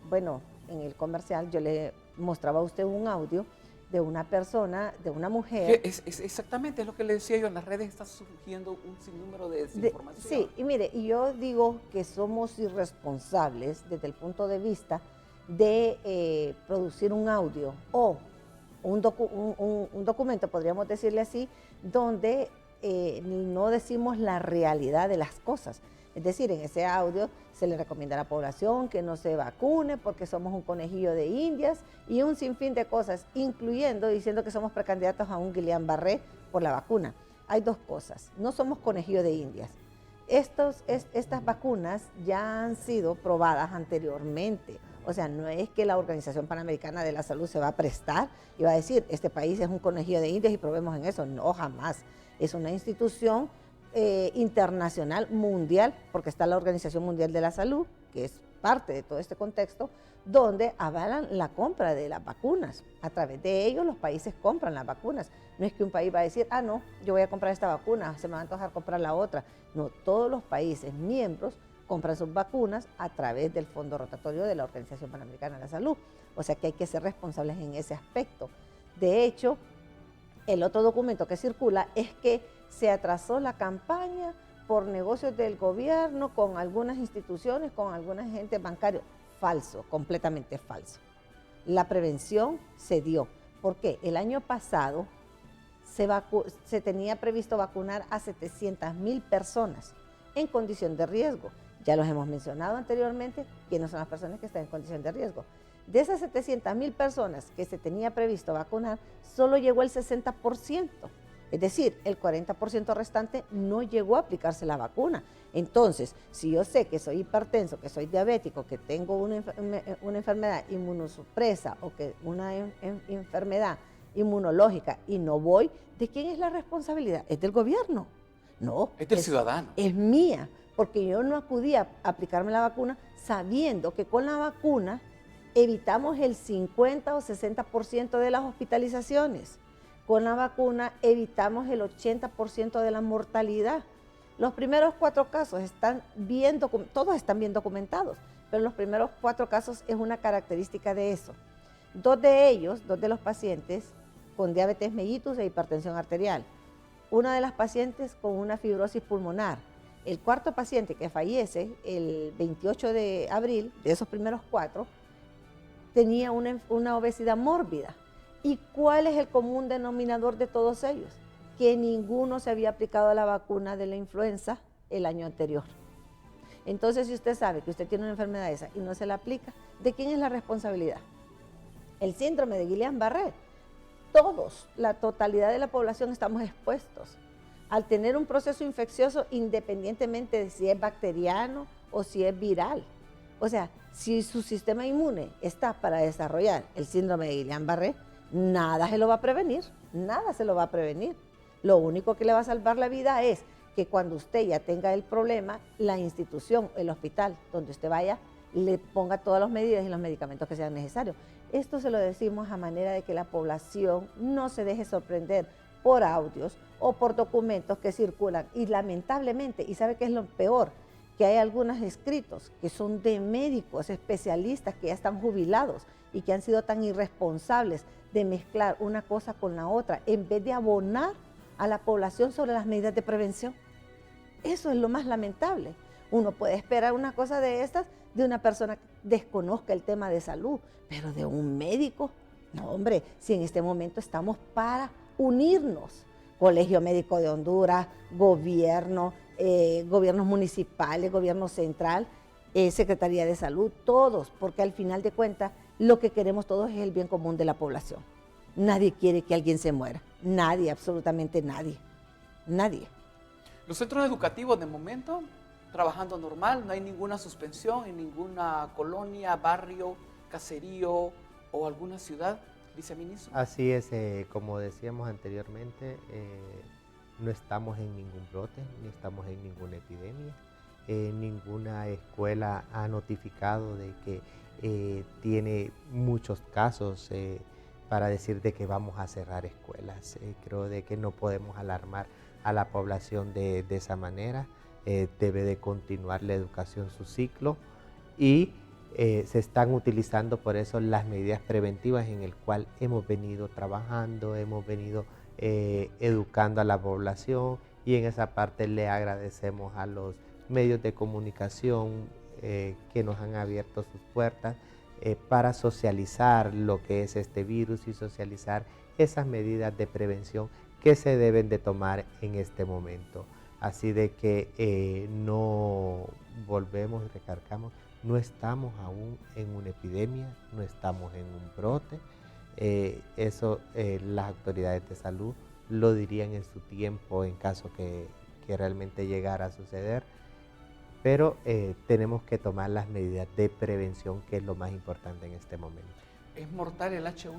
Bueno, en el comercial yo le mostraba a usted un audio de una persona, de una mujer. Exactamente, es lo que le decía yo, en las redes está surgiendo un sinnúmero de desinformación. Sí, y mire, y yo digo que somos irresponsables desde el punto de vista de producir un audio o un documento, podríamos decirle así, donde no decimos la realidad de las cosas. Es decir, en ese audio se le recomienda a la población que no se vacune porque somos un conejillo de indias y un sinfín de cosas, incluyendo diciendo que somos precandidatos a un Guillain-Barré por la vacuna. Hay dos cosas, no somos conejillo de indias. Estas vacunas ya han sido probadas anteriormente. O sea, no es que la Organización Panamericana de la Salud se va a prestar y va a decir, este país es un conejillo de indias y probemos en eso. No, jamás. Es una institución internacional, mundial, porque está la Organización Mundial de la Salud, que es parte de todo este contexto, donde avalan la compra de las vacunas. A través de ellos los países compran las vacunas. No es que un país va a decir, no, yo voy a comprar esta vacuna, se me va a antojar comprar la otra. No, todos los países miembros compran sus vacunas a través del fondo rotatorio de la Organización Panamericana de la Salud. O sea que hay que ser responsables en ese aspecto. De hecho, el otro documento que circula es que se atrasó la campaña por negocios del gobierno con algunas instituciones, con algunos agentes bancarios. Falso, completamente falso. La prevención se dio. ¿Por qué? El año pasado se tenía previsto vacunar a 700,000 personas en condición de riesgo. Ya los hemos mencionado anteriormente, quiénes son las personas que están en condición de riesgo. De esas 700,000 personas que se tenía previsto vacunar, solo llegó el 60%. Es decir, el 40% restante no llegó a aplicarse la vacuna. Entonces, si yo sé que soy hipertenso, que soy diabético, que tengo una enfermedad inmunosupresa o que una enfermedad inmunológica y no voy, ¿de quién es la responsabilidad? ¿Es del gobierno? No. Es del ciudadano. Es mía, porque yo no acudí a aplicarme la vacuna sabiendo que con la vacuna evitamos el 50 o 60% de las hospitalizaciones. Con la vacuna evitamos el 80% de la mortalidad. Los primeros 4 casos todos están bien documentados, pero los primeros 4 casos es una característica de eso. 2 de los pacientes con diabetes mellitus e hipertensión arterial. Una de las pacientes con una fibrosis pulmonar. El 4.º paciente que fallece el 28 de abril, de esos primeros 4, tenía una obesidad mórbida. ¿Y cuál es el común denominador de todos ellos? Que ninguno se había aplicado la vacuna de la influenza el año anterior. Entonces, si usted sabe que usted tiene una enfermedad esa y no se la aplica, ¿de quién es la responsabilidad? El síndrome de Guillain-Barré. Todos, la totalidad de la población estamos expuestos al tener un proceso infeccioso independientemente de si es bacteriano o si es viral. O sea, si su sistema inmune está para desarrollar el síndrome de Guillain-Barré, nada se lo va a prevenir, nada se lo va a prevenir. Lo único que le va a salvar la vida es que cuando usted ya tenga el problema, la institución, el hospital donde usted vaya, le ponga todas las medidas y los medicamentos que sean necesarios. Esto se lo decimos a manera de que la población no se deje sorprender por audios o por documentos que circulan. Y lamentablemente, y sabe qué es lo peor, que hay algunos escritos que son de médicos especialistas que ya están jubilados y que han sido tan irresponsables de mezclar una cosa con la otra en vez de abonar a la población sobre las medidas de prevención. Eso es lo más lamentable. Uno puede esperar una cosa de estas de una persona que desconozca el tema de salud, pero de un médico, no hombre, si en este momento estamos para unirnos, Colegio Médico de Honduras, gobierno, gobiernos municipales, gobierno central, Secretaría de Salud, todos, porque al final de cuentas lo que queremos todos es el bien común de la población. Nadie quiere que alguien se muera, nadie, absolutamente nadie, nadie. Los centros educativos de momento trabajando normal, no hay ninguna suspensión en ninguna colonia, barrio, caserío o alguna ciudad, viceministro. Así es, como decíamos anteriormente, no estamos en ningún brote, ni estamos en ninguna epidemia. Ninguna escuela ha notificado de que tiene muchos casos para decir de que vamos a cerrar escuelas. Creo de que no podemos alarmar a la población de esa manera. Debe de continuar la educación su ciclo y se están utilizando por eso las medidas preventivas en el cual hemos venido trabajando, hemos venido educando a la población, y en esa parte le agradecemos a los medios de comunicación que nos han abierto sus puertas para socializar lo que es este virus y socializar esas medidas de prevención que se deben de tomar en este momento. Así de que no volvemos y recargamos, no estamos aún en una epidemia, no estamos en un brote. Eso las autoridades de salud lo dirían en su tiempo en caso que realmente llegara a suceder. Pero tenemos que tomar las medidas de prevención, que es lo más importante en este momento. ¿Es mortal el H1N1,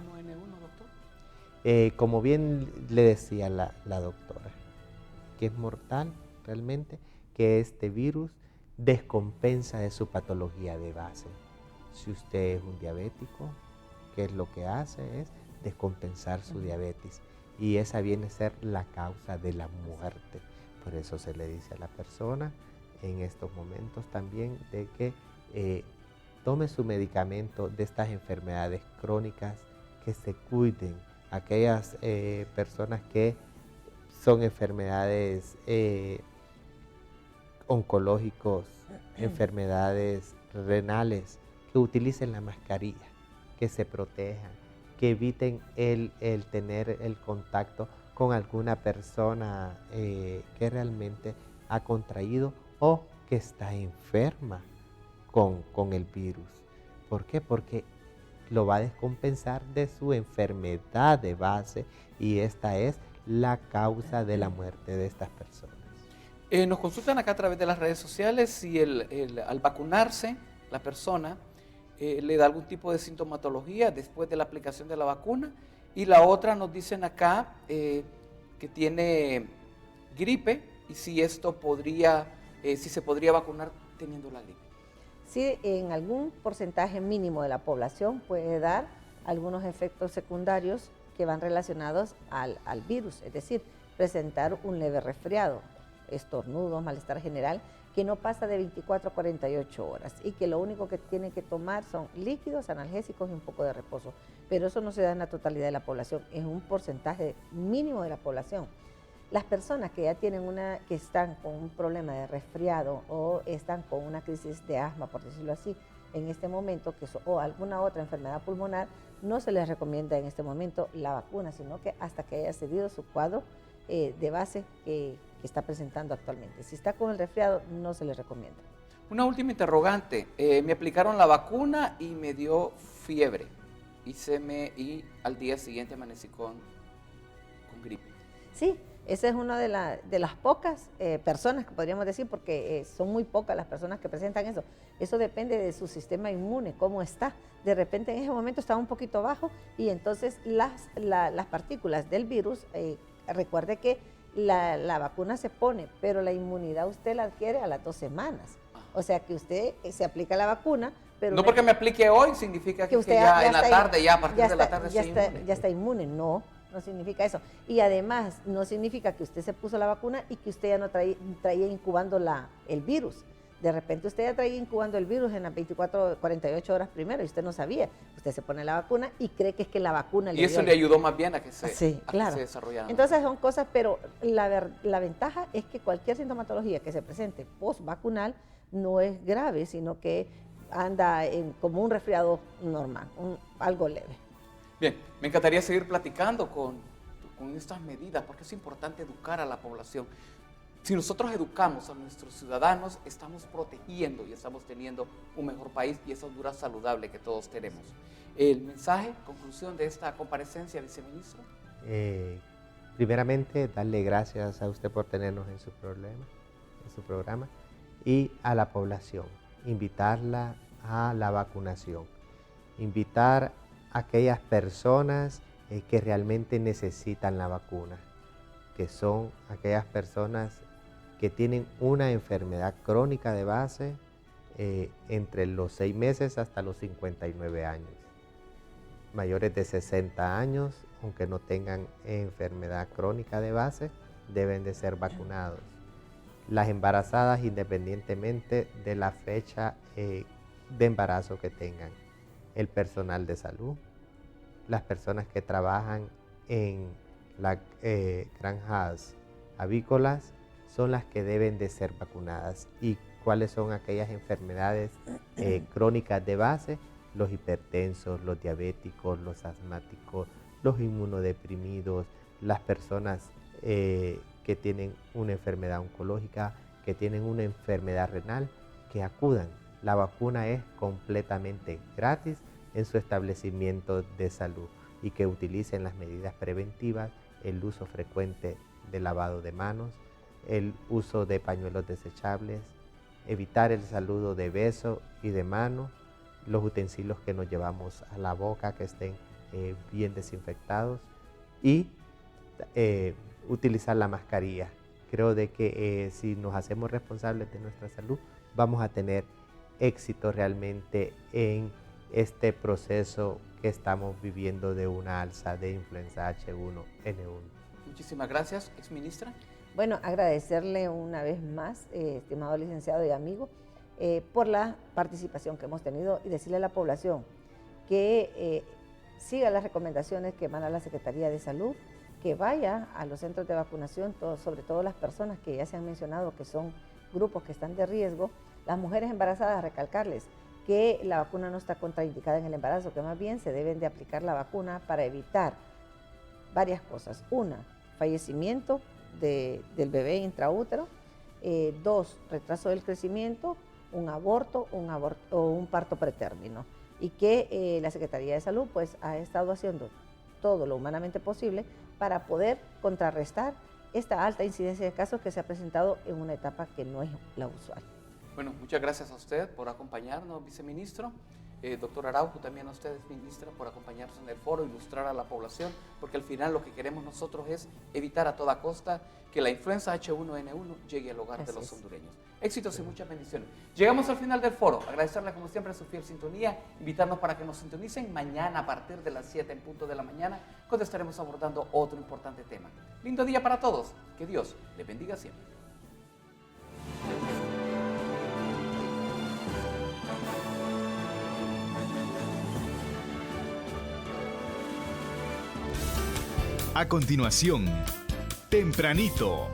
doctor? Como bien le decía la doctora, que es mortal realmente, que este virus descompensa de su patología de base. Si usted es un diabético, ¿qué es lo que hace? Es descompensar su diabetes, y esa viene a ser la causa de la muerte. Por eso se le dice a la persona en estos momentos también de que tome su medicamento de estas enfermedades crónicas, que se cuiden. Aquellas personas que son enfermedades oncológicos, enfermedades renales, que utilicen la mascarilla, que se protejan, que eviten el tener el contacto con alguna persona que realmente ha contraído o que está enferma con el virus. ¿Por qué? Porque lo va a descompensar de su enfermedad de base, y esta es la causa de la muerte de estas personas. Nos consultan acá a través de las redes sociales si al vacunarse la persona le da algún tipo de sintomatología después de la aplicación de la vacuna, y la otra nos dicen acá que tiene gripe y si esto podría, si se podría vacunar teniendo la gripe. Sí, en algún porcentaje mínimo de la población puede dar algunos efectos secundarios que van relacionados al virus, es decir, presentar un leve resfriado, estornudos, malestar general, que no pasa de 24 a 48 horas y que lo único que tienen que tomar son líquidos, analgésicos y un poco de reposo. Pero eso no se da en la totalidad de la población, es un porcentaje mínimo de la población. Las personas que ya tienen que están con un problema de resfriado o están con una crisis de asma, por decirlo así, en este momento, o alguna otra enfermedad pulmonar, no se les recomienda en este momento la vacuna, sino que hasta que haya cedido su cuadro de base que está presentando actualmente. Si está con el resfriado, no se les recomienda. Una última interrogante. Me aplicaron la vacuna y me dio fiebre y al día siguiente amanecí con gripe. Sí, esa es una de las pocas personas que podríamos decir, porque son muy pocas las personas que presentan eso. Eso depende de su sistema inmune, cómo está. De repente en ese momento está un poquito bajo y entonces las partículas del virus, recuerde que la vacuna se pone, pero la inmunidad usted la adquiere a las 2 semanas. O sea que usted se aplica la vacuna, pero... No porque me aplique hoy significa que usted ya en la tarde, ya a partir de la tarde ya está inmune. No significa eso. Y además no significa que usted se puso la vacuna y que usted ya no traía incubando el virus. De repente usted ya traía incubando el virus en las 24, 48 horas primero y usted no sabía. Usted se pone la vacuna y cree que es que la vacuna le dio. Y eso le ayudó más bien a que se desarrollara. Entonces son cosas, pero la ventaja es que cualquier sintomatología que se presente post-vacunal no es grave, sino que anda como un resfriado normal, algo leve. Bien, me encantaría seguir platicando con estas medidas porque es importante educar a la población. Si nosotros educamos a nuestros ciudadanos, estamos protegiendo y estamos teniendo un mejor país y esa Honduras saludable que todos tenemos. El mensaje, conclusión de esta comparecencia, viceministro. Primeramente, darle gracias a usted por tenernos en su programa y a la población, invitarla a la vacunación, invitar a aquellas personas que realmente necesitan la vacuna, que son aquellas personas que tienen una enfermedad crónica de base entre los 6 meses hasta los 59 años. Mayores de 60 años, aunque no tengan enfermedad crónica de base, deben de ser vacunados. Las embarazadas, independientemente de la fecha de embarazo que tengan. El personal de salud, las personas que trabajan en las granjas avícolas, son las que deben de ser vacunadas. ¿Y cuáles son aquellas enfermedades crónicas de base? Los hipertensos, los diabéticos, los asmáticos, los inmunodeprimidos, las personas que tienen una enfermedad oncológica, que tienen una enfermedad renal, que acudan. La vacuna es completamente gratis en su establecimiento de salud y que utilicen las medidas preventivas, el uso frecuente de lavado de manos, el uso de pañuelos desechables, evitar el saludo de beso y de mano, los utensilios que nos llevamos a la boca que estén bien desinfectados y utilizar la mascarilla. Creo de que si nos hacemos responsables de nuestra salud, vamos a tener éxito realmente en este proceso que estamos viviendo de una alza de influenza H1N1. Muchísimas gracias, exministra. Bueno, agradecerle una vez más, estimado licenciado y amigo, por la participación que hemos tenido y decirle a la población que siga las recomendaciones que emana la Secretaría de Salud, que vaya a los centros de vacunación, sobre todo las personas que ya se han mencionado que son grupos que están de riesgo, las mujeres embarazadas, recalcarles que la vacuna no está contraindicada en el embarazo, que más bien se deben de aplicar la vacuna para evitar varias cosas. Una, fallecimiento del bebé intraútero. 2, retraso del crecimiento, un aborto o un parto pretérmino. Y que la Secretaría de Salud pues ha estado haciendo todo lo humanamente posible para poder contrarrestar esta alta incidencia de casos que se ha presentado en una etapa que no es la usual. Bueno, muchas gracias a usted por acompañarnos, viceministro. Doctor Araujo, también a ustedes, ministra, por acompañarnos en el foro, ilustrar a la población, porque al final lo que queremos nosotros es evitar a toda costa que la influenza H1N1 llegue al hogar de los hondureños. Éxitos y muchas bendiciones. Llegamos al final del foro. Agradecerles como siempre su fiel sintonía, invitarnos para que nos sintonicen mañana a partir de las 7 en punto de la mañana, cuando estaremos abordando otro importante tema. Lindo día para todos. Que Dios les bendiga siempre. A continuación, Tempranito,